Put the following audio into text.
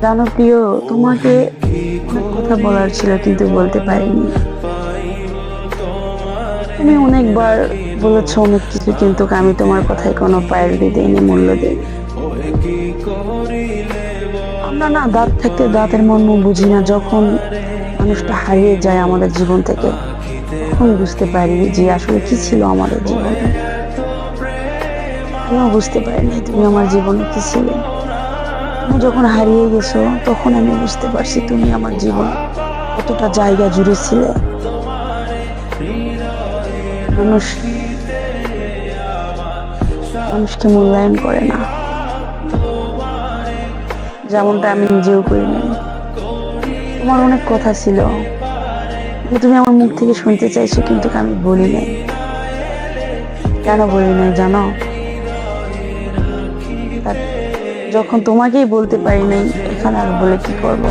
জানো প্রিয়, তোমাকে অনেক কথা বলার ছিল কিন্তু বলতে পারিনি। তুমি অনেকবার বলেছো অনেক কিছু, কিন্তু আমি তোমার কথায় কোনো প্রায়োরিটি দেইনি, মূল্য দেইনি। আমরা না দাঁত থাকতে দাঁতের মর্ম বুঝি না। যখন মানুষটা হারিয়ে যায় আমাদের জীবন থেকে, তখন বুঝতে পারি যে আসলে কি ছিল আমাদের জীবনে। আমিও বুঝতে পারিনি তুমি আমার জীবনে কি ছিলে। তুমি যখন হারিয়ে গেছো, তখন আমি বুঝতে পারছি তুমি আমার জীবনে কতটা জায়গা জুড়ে ছিলে। মানুষ মানুষকে মূল্যায়ন করে না, যেমনটা আমি নিজেও করিনি। তোমার অনেক কথা ছিল যে তুমি আমার মুখ থেকে শুনতে চাইছো, কিন্তু আমি বলি নাই। কেন বলি নাই জানো? তা- যখন তোমাকেই বলতে পারি নাই, এখানে আর বলে কি করবো?